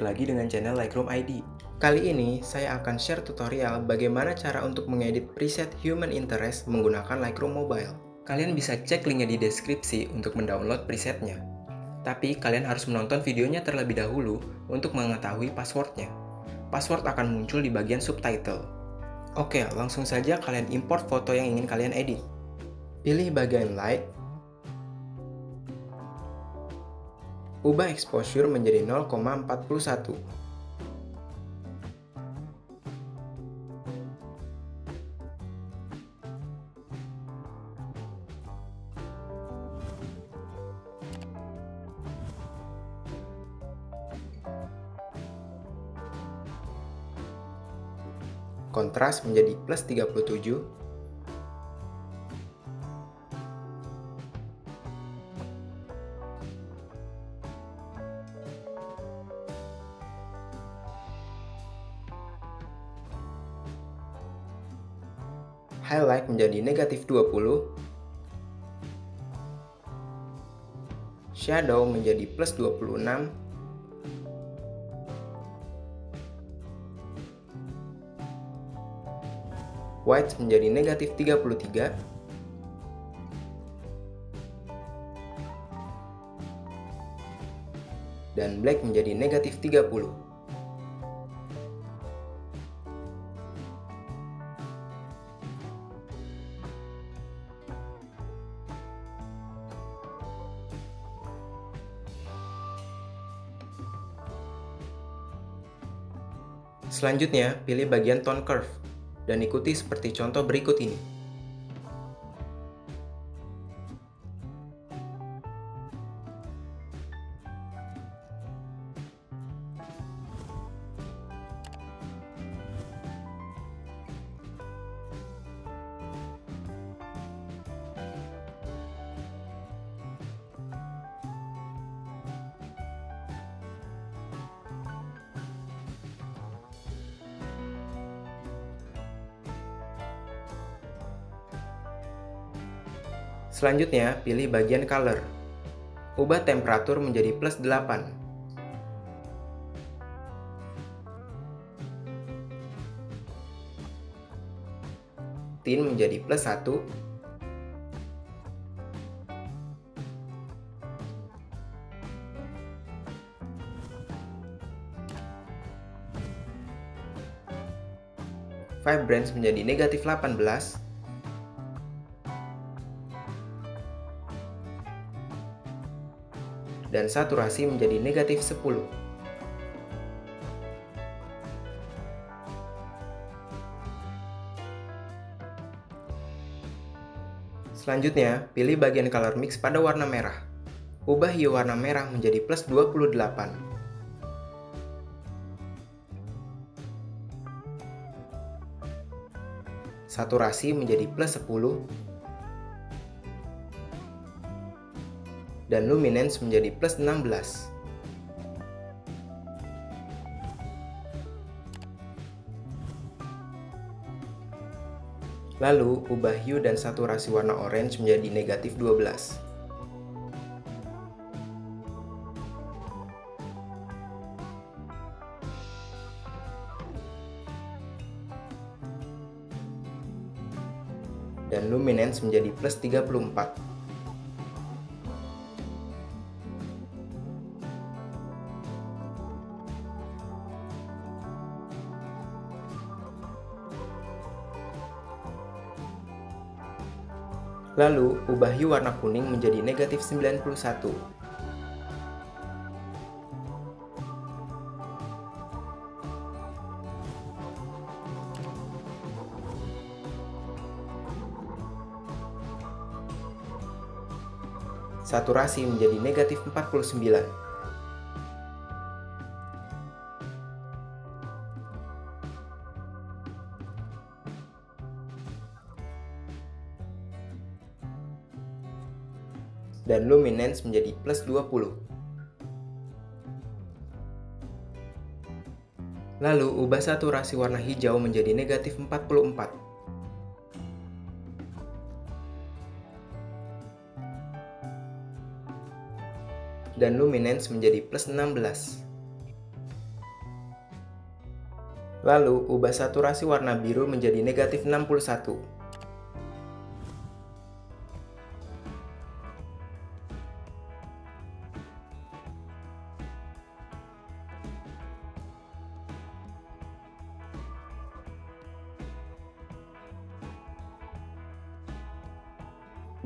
balik lagi dengan channel Lightroom ID. Kali ini saya akan share tutorial bagaimana cara untuk mengedit preset Human Interest menggunakan Lightroom Mobile. Kalian bisa cek linknya di deskripsi untuk mendownload presetnya. Tapi kalian harus menonton videonya terlebih dahulu untuk mengetahui passwordnya. Password akan muncul di bagian subtitle. Oke, langsung saja kalian import foto yang ingin kalian edit. Pilih bagian light, ubah exposure menjadi 0,41. Kontras menjadi plus 37. Highlight menjadi negatif 20. Shadow menjadi plus 26. White menjadi negatif 33. Dan black menjadi negatif 30. Selanjutnya, pilih bagian tone curve dan ikuti seperti contoh berikut ini. Selanjutnya, pilih bagian color. Ubah temperatur menjadi plus 8. Tint menjadi plus 1. Vibrance menjadi negatif 18. Dan saturasi menjadi negatif 10. Selanjutnya, pilih bagian color mix pada warna merah. Ubah hue warna merah menjadi plus 28. Saturasi menjadi plus 10. Dan luminance menjadi plus 16. Lalu, ubah hue dan saturasi warna orange menjadi negatif 12. Dan luminance menjadi plus 34. Lalu, ubah hue warna kuning menjadi negatif 91. Saturasi menjadi negatif 49. Dan luminance menjadi plus 20. Lalu, ubah saturasi warna hijau menjadi negatif 44. Dan luminance menjadi plus 16. Lalu, ubah saturasi warna biru menjadi negatif 61.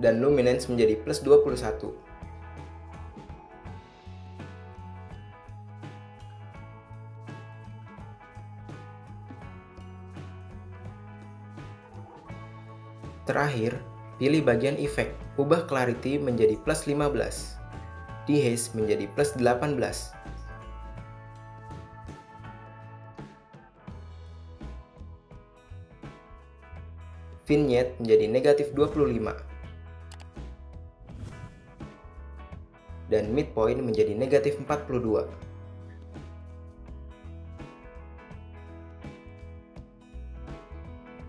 Dan luminance menjadi plus 21. Terakhir, pilih bagian efek, ubah clarity menjadi plus 15, dehaze menjadi plus 18. Vignette menjadi negatif 25. Dan midpoint menjadi negatif 42.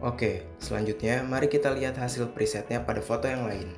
Oke, selanjutnya mari kita lihat hasil presetnya pada foto yang lain.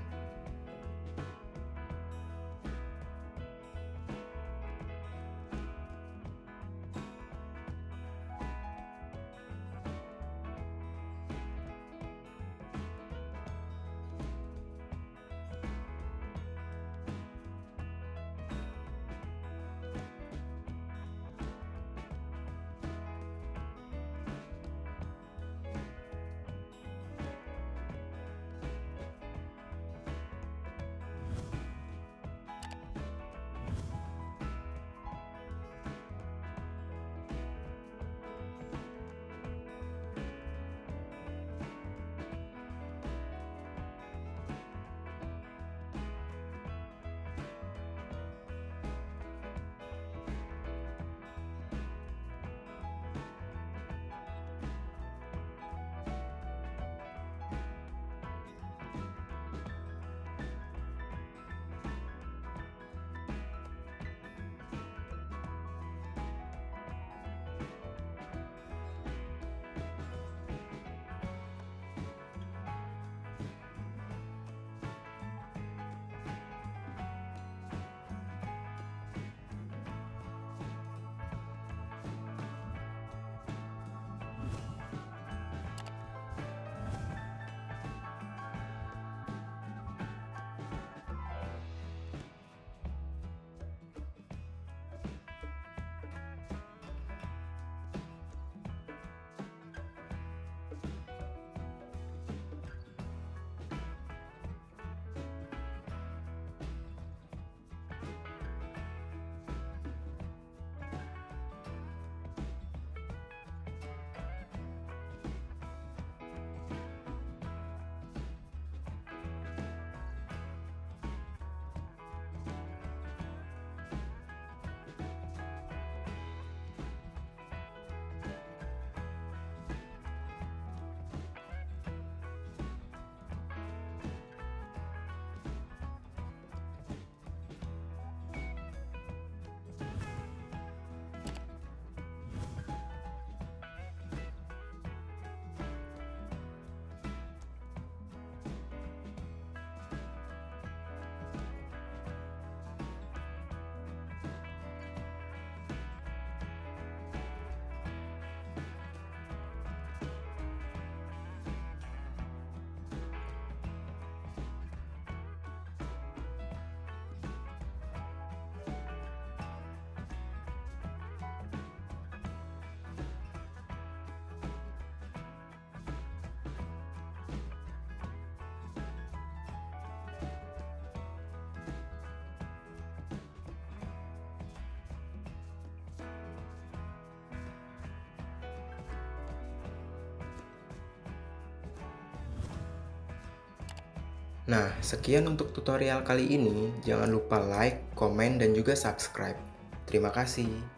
Nah, sekian untuk tutorial kali ini. Jangan lupa like, komen, dan juga subscribe. Terima kasih.